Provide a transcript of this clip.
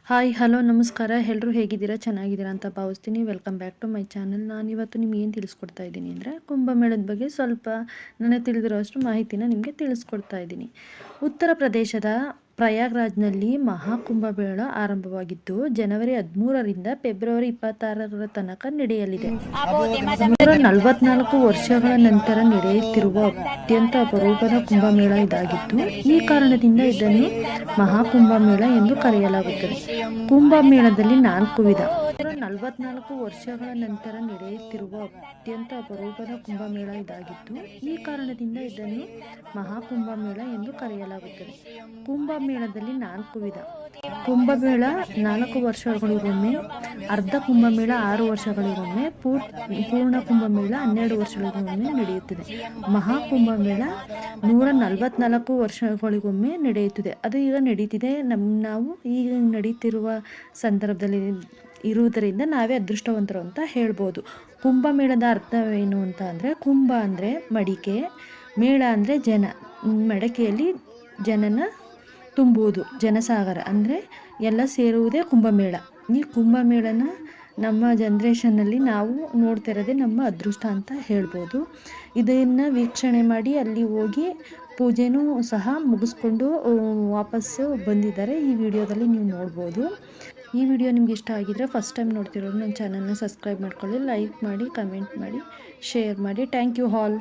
Hi hello ನಮಸ್ಕಾರ. ಎಲ್ಲರೂ ಹೇಗಿದ್ದೀರಾ? ಚೆನ್ನಾಗಿದ್ದೀರಾ ಅಂತ ಭಾವಿಸ್ತೀನಿ. Welcome back to my channel. ನಾನಿವತ್ತು ನಿಮ್ಗೆ ಏನು ತಿಳಿಸ್ಕೊಡ್ತಾ ಇದ್ದೀನಿ ಅಂದರೆ, ಕುಂಭಮೇಳದ ಬಗ್ಗೆ ಸ್ವಲ್ಪ ನನಗೆ ತಿಳಿದಿರೋಷ್ಟು ಮಾಹಿತಿನ ನಿಮಗೆ ತಿಳಿಸ್ಕೊಡ್ತಾ ಇದ್ದೀನಿ. ಉತ್ತರ ಪ್ರದೇಶದ ಪ್ರಯಾಗ್ರಾಜ್ನಲ್ಲಿ ಮಹಾಕುಂಭಮೇಳ ಆರಂಭವಾಗಿದ್ದು ಜನವರಿ 13ರಿಂದ ಫೆಬ್ರವರಿ 26ರ ತನಕ ನಡೆಯಲಿದೆ. 144 ವರ್ಷಗಳ ನಂತರ ನಡೆಯುತ್ತಿರುವ ಅತ್ಯಂತ ಅಪರೂಪದ ಕುಂಭಮೇಳ ಇದಾಗಿದ್ದು, ಈ ಕಾರಣದಿಂದ ಇದನ್ನು ಮಹಾಕುಂಭಮೇಳ ಎಂದು ಕರೆಯಲಾಗುತ್ತದೆ. ಕುಂಭಮೇಳದಲ್ಲಿ 4 ವಿಧ. 144 ವರ್ಷಗಳ ನಂತರ ನಡೆಯುತ್ತಿರುವ ಅತ್ಯಂತ ಅಪರೂಪದ ಕುಂಭಮೇಳ ಇದಾಗಿದ್ದು, ಈ ಕಾರಣದಿಂದ ಇದನ್ನು ಮಹಾಕುಂಭಮೇಳ ಎಂದು ಕರೆಯಲಾಗುತ್ತದೆ. ಕುಂಭಮೇಳದಲ್ಲಿ 4 ವಿಧ. ಕುಂಭಮೇಳ 4 ವರ್ಷಗಳಿಗೊಮ್ಮೆ, ಅರ್ಧ ಕುಂಭಮೇಳ 6 ವರ್ಷಗಳಿಗೊಮ್ಮೆ, ಪೂರ್ಣ ಕುಂಭಮೇಳ 12 ವರ್ಷಗಳಿಗೊಮ್ಮೆ ನಡೆಯುತ್ತದೆ. ಮಹಾಕುಂಭಮೇಳ 144 ವರ್ಷಗಳಿಗೊಮ್ಮೆ ನಡೆಯುತ್ತದೆ. ಅದು ಈಗ ನಡೀತಿದೆ. ನಾವು ಈಗ ನಡೀತಿರುವ ಸಂದರ್ಭದಲ್ಲಿ ಇರುವುದರಿಂದ ನಾವೇ ಅದೃಷ್ಟವಂತರು ಅಂತ ಹೇಳ್ಬೋದು. ಕುಂಭಮೇಳದ ಅರ್ಥವೇನು ಅಂತ ಅಂದರೆ, ಕುಂಭ ಅಂದರೆ ಮಡಿಕೆ, ಮೇಳ ಅಂದರೆ ಜನ, ಮಡಿಕೆಯಲ್ಲಿ ಜನನ ತುಂಬುವುದು, ಜನಸಾಗರ ಅಂದರೆ ಎಲ್ಲ ಸೇರುವುದೇ ಕುಂಭಮೇಳ. ಈ ಕುಂಭಮೇಳನ ನಮ್ಮ ಜನ್ರೇಷನ್ನಲ್ಲಿ ನಾವು ನೋಡ್ತಿರೋದೇ ನಮ್ಮ ಅದೃಷ್ಟ ಅಂತ ಹೇಳ್ಬೋದು. ಇದನ್ನು ವೀಕ್ಷಣೆ ಮಾಡಿ ಅಲ್ಲಿ ಹೋಗಿ ಪೂಜೆನೂ ಸಹ ಮುಗಿಸ್ಕೊಂಡು ವಾಪಸ್ಸು ಬಂದಿದ್ದಾರೆ. ಈ ವಿಡಿಯೋದಲ್ಲಿ ನೀವು ನೋಡ್ಬೋದು. ಈ ವಿಡಿಯೋ ನಿಮ್ಗೆ ಇಷ್ಟ ಆಗಿದ್ರೆ ಫಸ್ಟ್ ಟೈಮ್ ನೋಡ್ತಿರೋರು ನನ್ನ ಚಾನಲ್ನ ಸಬ್ಸ್ಕ್ರೈಬ್ ಮಾಡ್ಕೊಳ್ಳಿ, ಲೈಕ್ ಮಾಡಿ, ಕಮೆಂಟ್ ಮಾಡಿ, ಶೇರ್ ಮಾಡಿ. Thank you all.